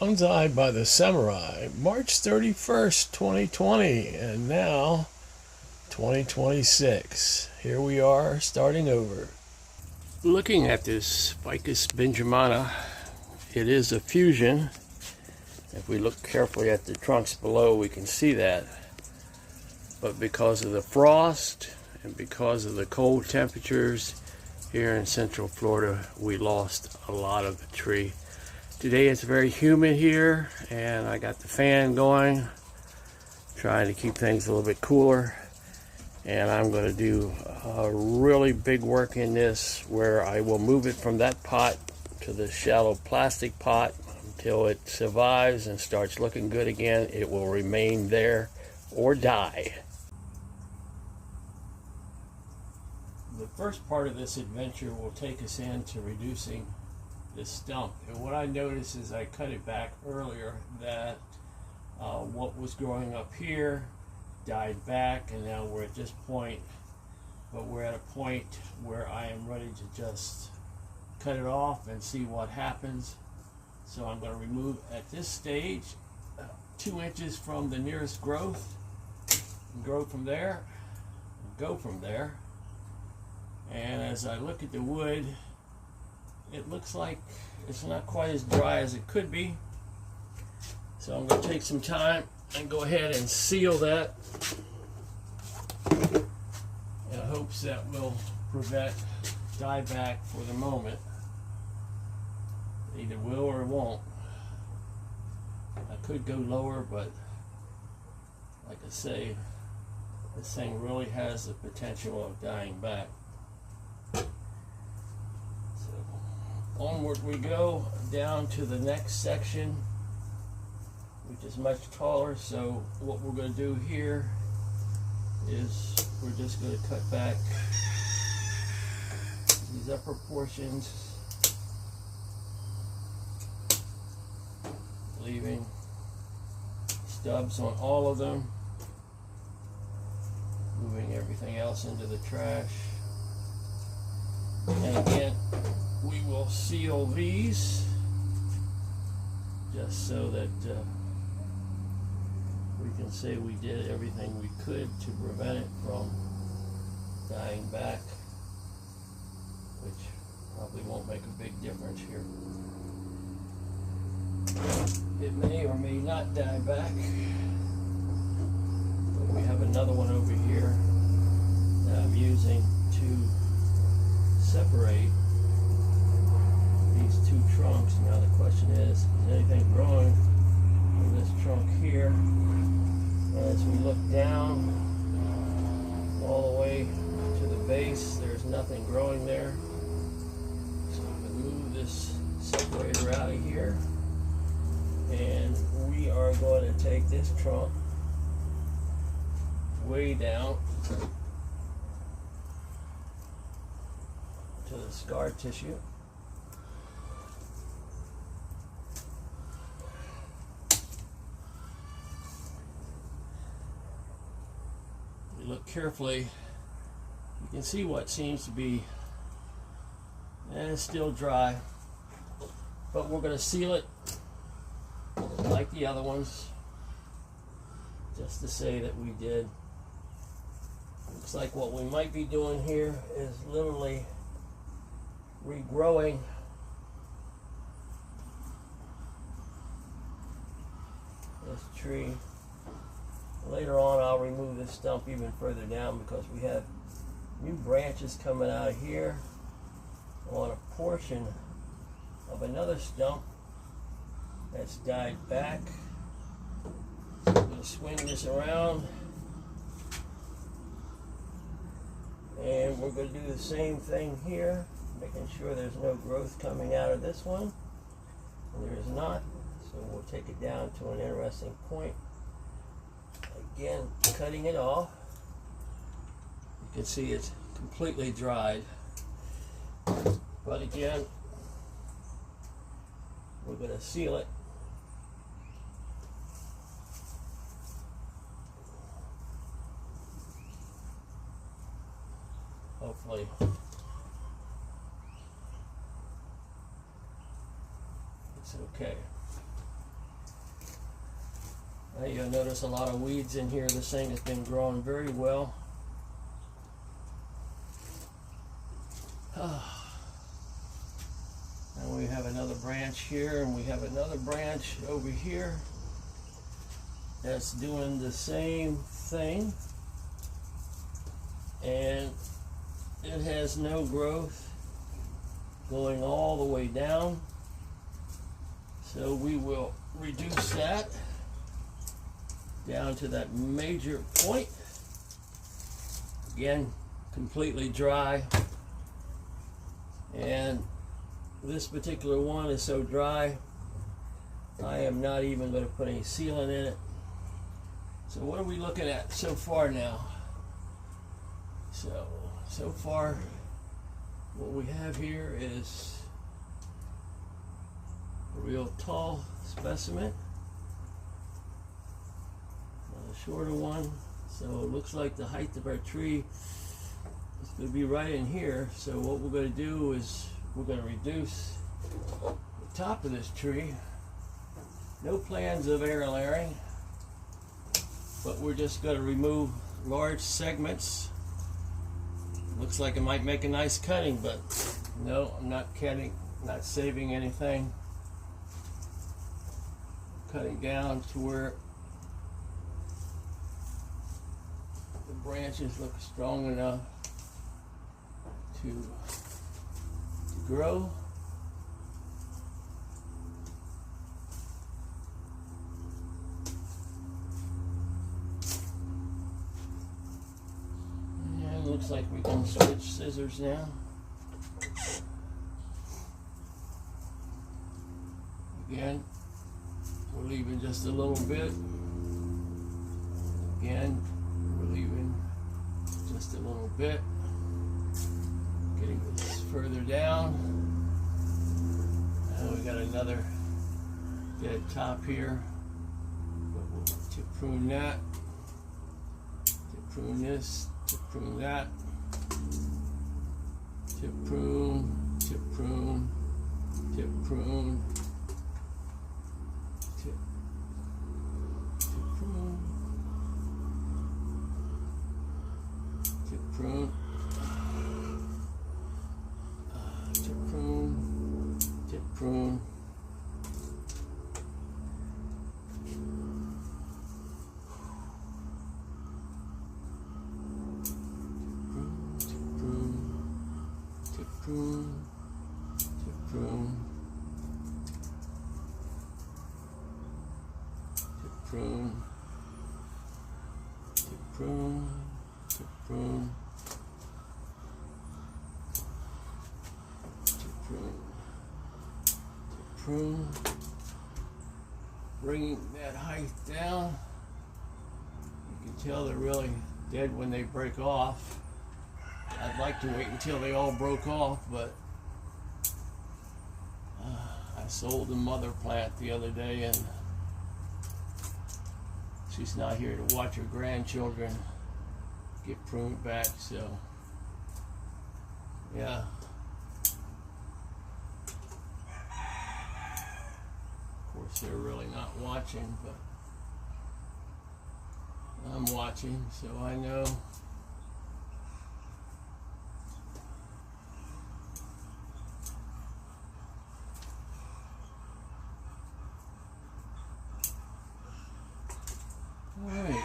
Bonsai by the Samurai, March 31st, 2020, and now 2026. Here we are, starting over. Looking at this Ficus Benjamina, it is a fusion. If we look carefully at the trunks below, we can see that. But because of the frost and because of the cold temperatures here in Central Florida, we lost a lot of the tree. Today it's very humid here, and I got the fan going, trying to keep things a little bit cooler. And I'm going to do a really big work in this, where I will move it from that pot to the shallow plastic pot until it survives and starts looking good again. It will remain there or die. The first part of this adventure will take us into reducing this stump. And what I noticed is I cut it back earlier, that what was growing up here died back, and now we're at this point. But we're at a point where I am ready to just cut it off and see what happens. So I'm going to remove at this stage 2 inches from the nearest growth and grow from there, go from there. And as I look at the wood, it looks like it's not quite as dry as it could be. So I'm going to take some time and go ahead and seal that in hopes that will prevent dieback for the moment. It either will or it won't. I could go lower, but like I say, this thing really has the potential of dying back. Onward we go down to the next section, which is much taller. So what we're going to do here is we're just going to cut back these upper portions, leaving stubs on all of them, moving everything else into the trash. And again, we will seal these just so that we can say we did everything we could to prevent it from dying back, which probably won't make a big difference here. It may or may not die back, but we have another one over here that I'm using to separate these two trunks. Now the question is anything growing from this trunk here? As we look down all the way to the base, there's nothing growing there. So I'm going to move this separator out of here, and we are going to take this trunk way down to the scar tissue. You look carefully, you can see what seems to be, and it's still dry, but we're going to seal it like the other ones, just to say that we did. Looks like what we might be doing here is literally regrowing this tree. Later on I'll remove this stump even further down, because we have new branches coming out of here on a portion of another stump that's died back. I'm going to swing this around, and we're going to do the same thing here, making sure there's no growth coming out of this one, and there is not. So we'll take it down to an interesting point. Again, cutting it off. You can see it's completely dried, but again, we're going to seal it. Hopefully it's okay. You'll notice a lot of weeds in here. This thing has been growing very well. And we have another branch here, and we have another branch over here that's doing the same thing, and it has no growth going all the way down. So we will reduce that down to that major point. Again, completely dry. And this particular one is so dry, I am not even going to put any sealant in it. So what are we looking at so far now? So far, what we have here is a real tall specimen, a shorter one. So it looks like the height of our tree is going to be right in here. So what we're going to do is we're going to reduce the top of this tree. No plans of air layering, but we're just going to remove large segments. Looks like it might make a nice cutting, but no, I'm not cutting, not saving anything. Cutting down to where the branches look strong enough to grow. And it looks like we can switch scissors now. Again, we're leaving just a little bit. Again, we're leaving just a little bit. Getting this further down. And we got another dead top here. But we'll to prune that, to prune this, to prune that, to prune, to prune, to prune, to prune, to prune. Prune. To prune. Prune, bringing that height down. You can tell they're really dead when they break off. I'd like to wait until they all broke off, but I sold a mother plant the other day, and she's not here to watch her grandchildren get pruned back, so yeah. They're really not watching, but I'm watching, so I know. All right.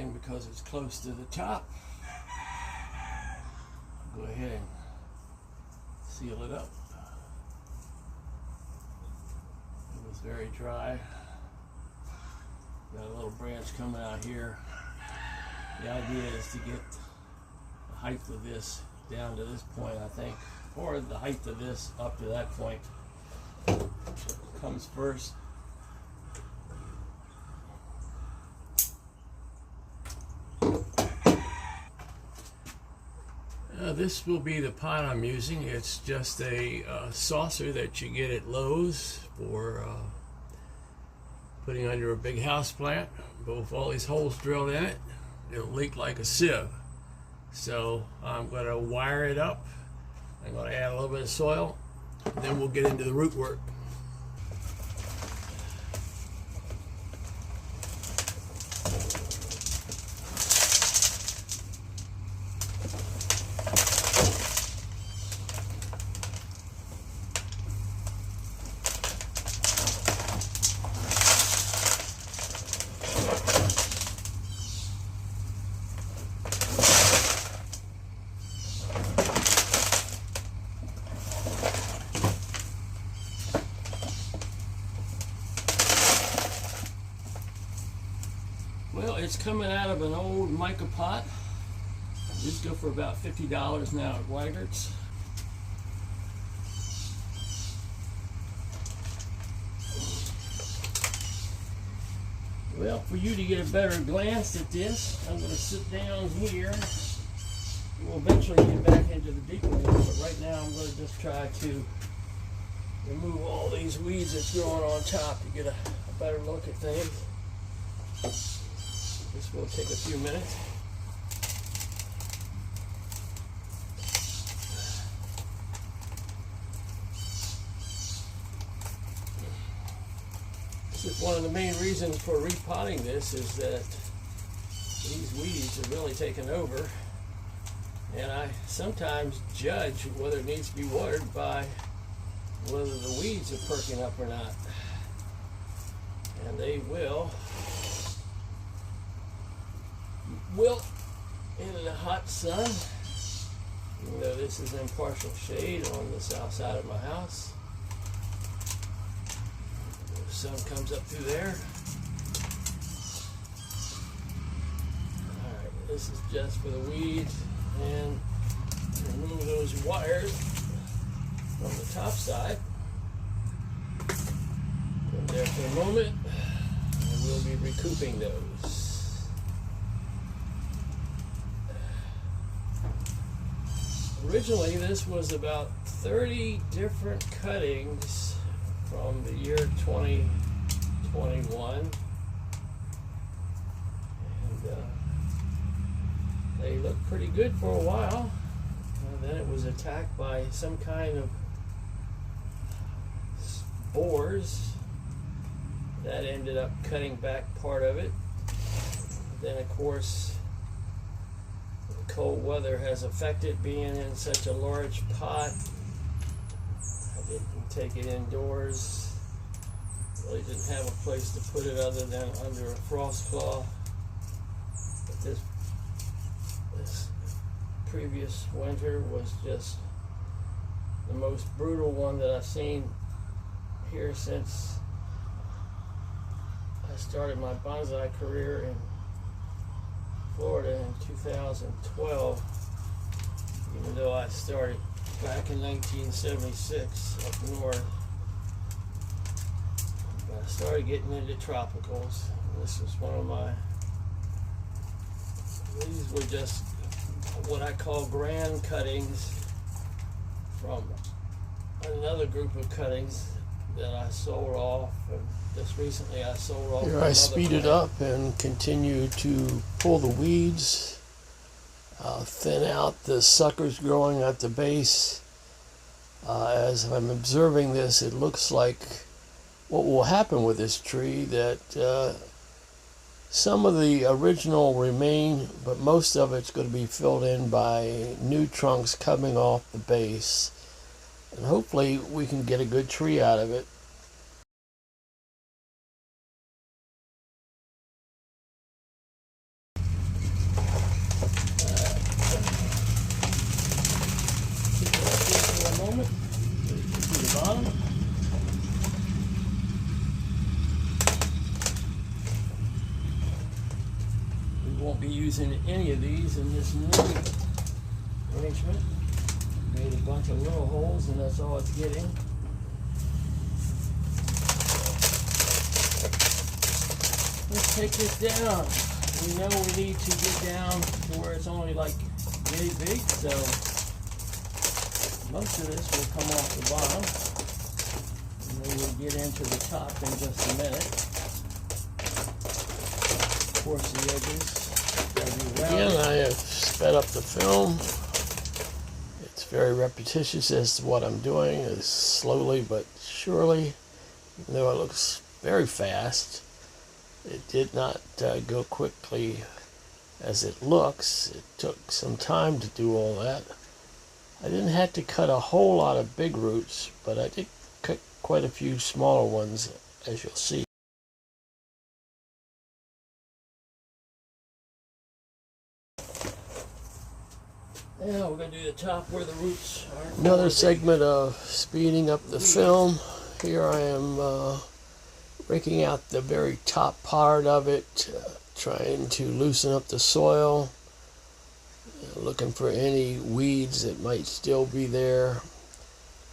and because it's close to the top, I'll go ahead and seal it up. It was very dry. Got a little branch coming out here. The idea is to get the height of this down to this point, I think, or the height of this up to that point comes first. This will be the pot I'm using. It's just a saucer that you get at Lowe's for putting under a big house plant. But with all these holes drilled in it, it'll leak like a sieve. So I'm going to wire it up. I'm going to add a little bit of soil, and then we'll get into the root work. Well, it's coming out of an old mica pot. These go for about $50 now at Weigert's. Well, for you to get a better glance at this, I'm going to sit down here. We'll eventually get back into the deeper ones, but right now I'm going to just try to remove all these weeds that's growing on top to get a better look at things. This will take a few minutes. This is one of the main reasons for repotting this, is that these weeds are really taken over, and I sometimes judge whether it needs to be watered by whether the weeds are perking up or not. And they will wilt in the hot sun, even though this is in partial shade on the south side of my house. The sun comes up through there. Alright, this is just for the weeds, and remove those wires from the top side. Put them there for a moment, and we'll be recouping those. Originally, this was about 30 different cuttings from the year 2021, and they looked pretty good for a while. Then it was attacked by some kind of spores that ended up cutting back part of it. Then, of course, cold weather has affected being in such a large pot. I didn't take it indoors. Really didn't have a place to put it other than under a frost cloth. But this previous winter was just the most brutal one that I've seen here since I started my bonsai career in Florida in 2012, even though I started back in 1976 up north. But I started getting into tropicals. This was one of my, these were just what I call grand cuttings from another group of cuttings that I sold off. And just recently I sold off. Here I speeded up and continue to pull the weeds, thin out the suckers growing at the base. As I'm observing this, it looks like what will happen with this tree, that some of the original remain, but most of it's going to be filled in by new trunks coming off the base, and hopefully we can get a good tree out of it. won't be using any of these in this new arrangement. Made a bunch of little holes, and that's all it's getting. Let's take this down. We know we need to get down to where it's only like yay big, so most of this will come off the bottom, and then we'll get into the top in just a minute. Of course, the edges gotta be rounded. Again, I have sped up the film. It's very repetitious as to what I'm doing. It's slowly but surely, even though it looks very fast. It did not go quickly as it looks. It took some time to do all that. I didn't have to cut a whole lot of big roots, but I did cut quite a few smaller ones, as you'll see. Now we're going to do the top where the roots are. Another segment of speeding up the film. Here I am raking out the very top part of it, trying to loosen up the soil, looking for any weeds that might still be there.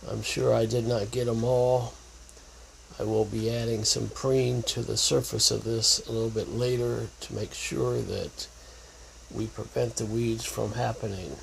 I'm sure I did not get them all. I will be adding some preen to the surface of this a little bit later to make sure that we prevent the weeds from happening.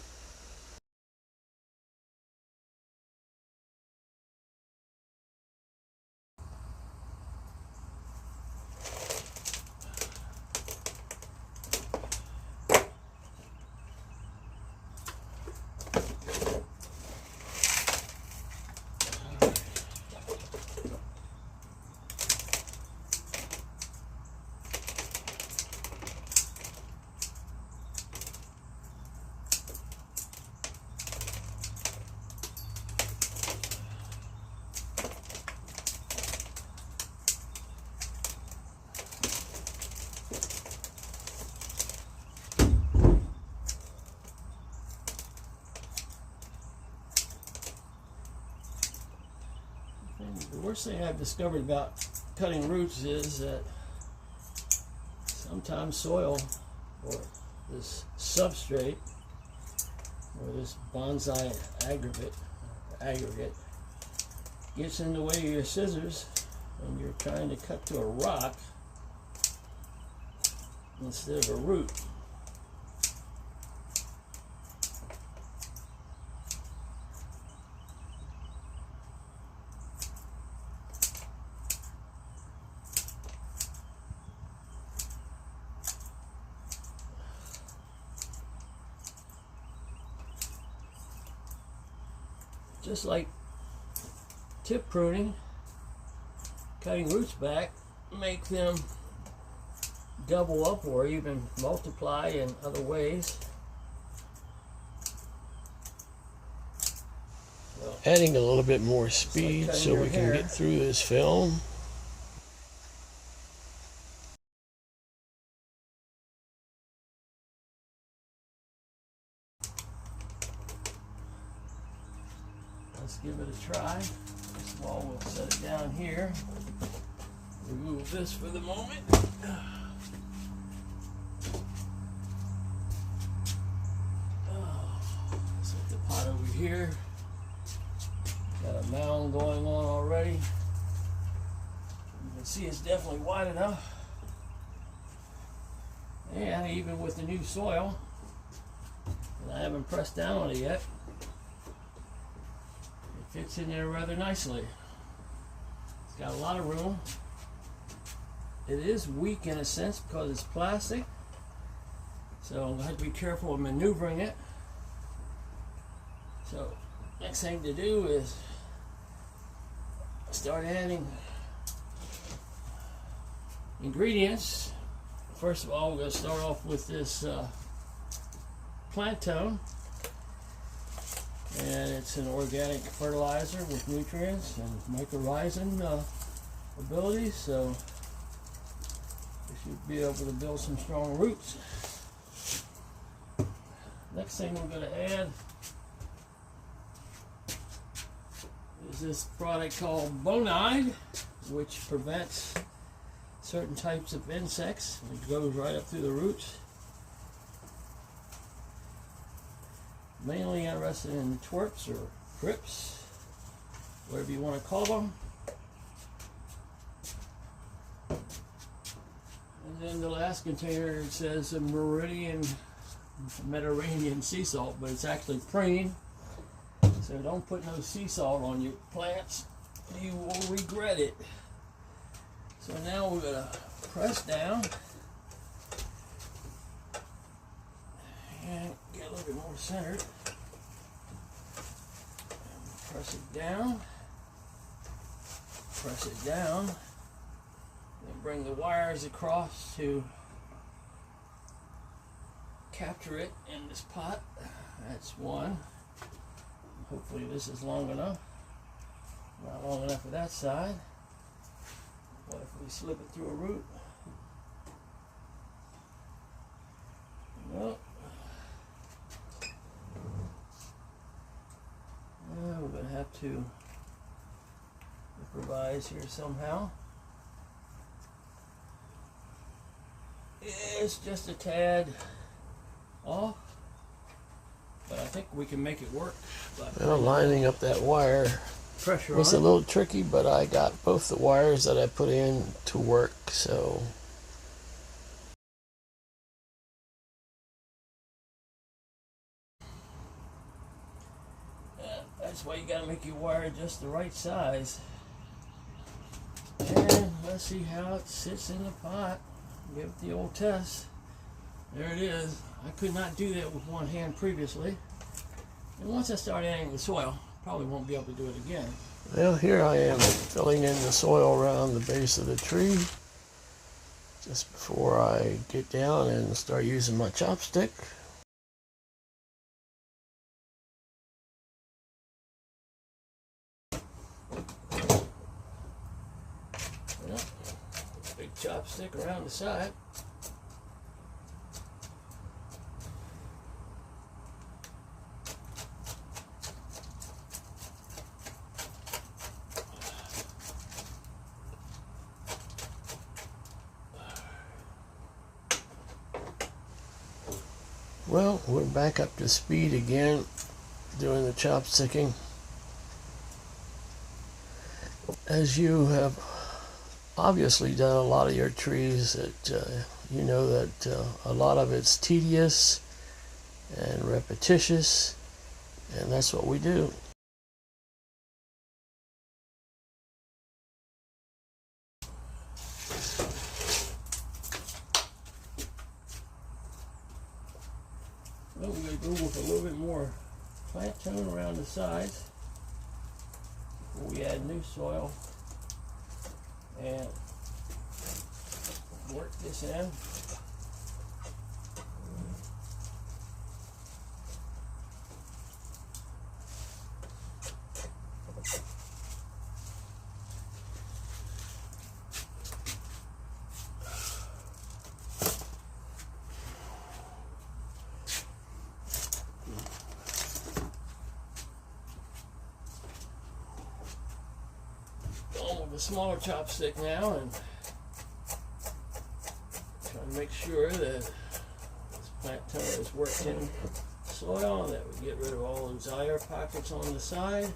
The worst thing I've discovered about cutting roots is that sometimes soil or this substrate or this bonsai aggregate gets in the way of your scissors and you're trying to cut to a rock instead of a root. Just like tip pruning, cutting roots back, make them double up or even multiply in other ways. So, adding a little bit more speed so we can get through this film. Let's give it a try. First of all, we'll set it down here. Remove this for the moment. Set the pot over here. Got a mound going on already. You can see it's definitely wide enough. And even with the new soil, and I haven't pressed down on it yet, fits in there rather nicely. It's got a lot of room. It is weak in a sense because it's plastic, so I have to be careful of maneuvering it. So next thing to do is start adding ingredients. First of all, we're going to start off with this plant tone. And it's an organic fertilizer with nutrients and mycorrhizin abilities, so we should be able to build some strong roots. Next thing we're going to add is this product called Bonide, which prevents certain types of insects. It goes right up through the roots. mainly interested in twerps or crips, whatever you want to call them. And then the last container, it says a Mediterranean sea salt, but it's actually preen. So don't put no sea salt on your plants. You will regret it. So now we're going to press down and get a little bit more centered. And press it down. Press it down. Then bring the wires across to capture it in this pot. That's one. Hopefully this is long enough. Not long enough for that side. What if we slip it through a root? Nope. We're going to have to improvise here somehow. It's just a tad off, but I think we can make it work. Well, lining up that wire was a little tricky, but I got both the wires that I put in to work, so that's why you got to make your wire just the right size. And let's see how it sits in the pot. Give it the old test. There it is. I could not do that with one hand previously. And once I start adding the soil, probably won't be able to do it again. Well, here I am filling in the soil around the base of the tree just before I get down and start using my chopstick. Well, big chopstick around the side. Well, we're back up to speed again, doing the chopsticking. As you have obviously done a lot of your trees, that you know that a lot of it's tedious and repetitious, and that's what we do. Well, we're going to go with a little bit more plant tone around the sides before we add new soil and work this in. A smaller chopstick now and try to make sure that this plant tone is worked in soil and that we get rid of all those air pockets on the side.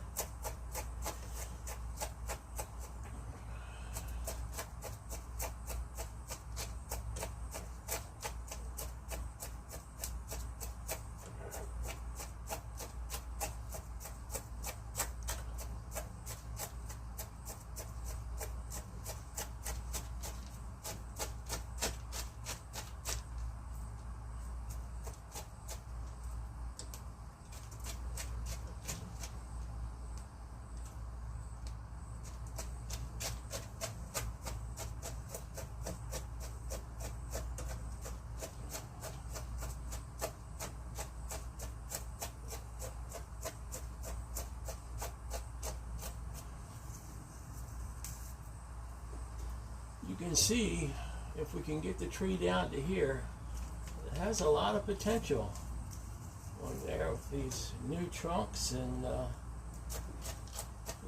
You can see, if we can get the tree down to here, it has a lot of potential on there with these new trunks, and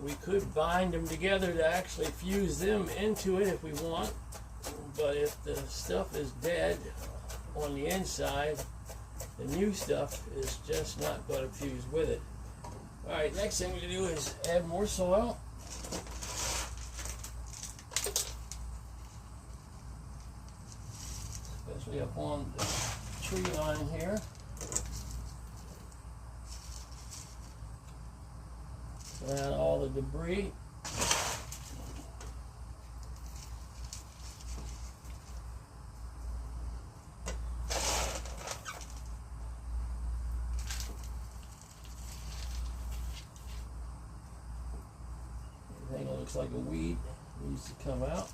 we could bind them together to actually fuse them into it if we want, but if the stuff is dead on the inside, the new stuff is just not going to fuse with it. Alright, next thing we do is add more soil. Especially up on the tree line here. Around all the debris. Everything that looks like a weed needs to come out.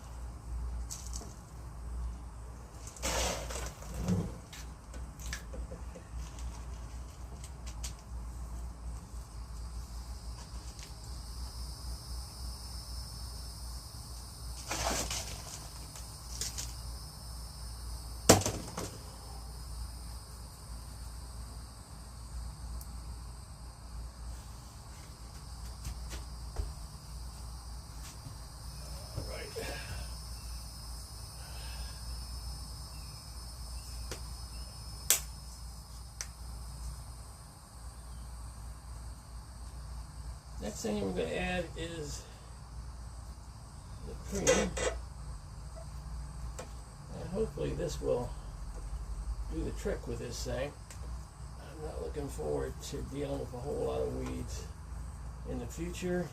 Next thing we're going to add is the cream, and hopefully this will do the trick with this thing. I'm not looking forward to dealing with a whole lot of weeds in the future.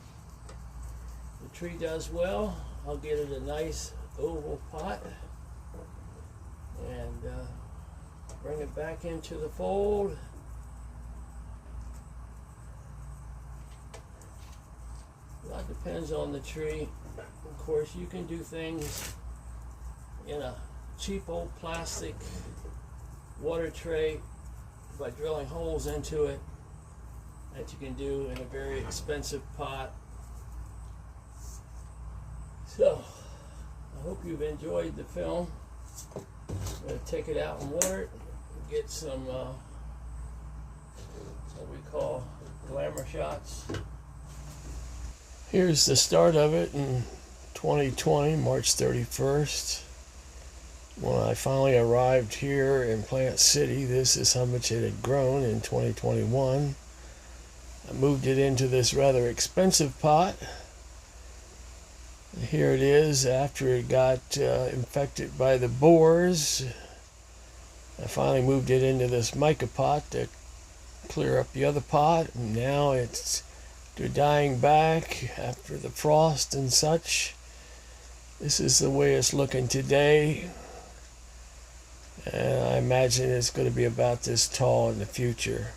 The tree does well. I'll get it a nice oval pot and bring it back into the fold. A lot depends on the tree. Of course, you can do things in a cheap old plastic water tray by drilling holes into it that you can do in a very expensive pot. So, I hope you've enjoyed the film. I'm going to take it out and water it, and get some what we call glamour shots. Here's the start of it in 2020, March 31st. When I finally arrived here in Plant City, this is how much it had grown in 2021. I moved it into this rather expensive pot. Here it is after it got infected by the borers. I finally moved it into this mica pot to clear up the other pot, and now they're dying back after the frost and such. This is the way it's looking today, and I imagine it's going to be about this tall in the future.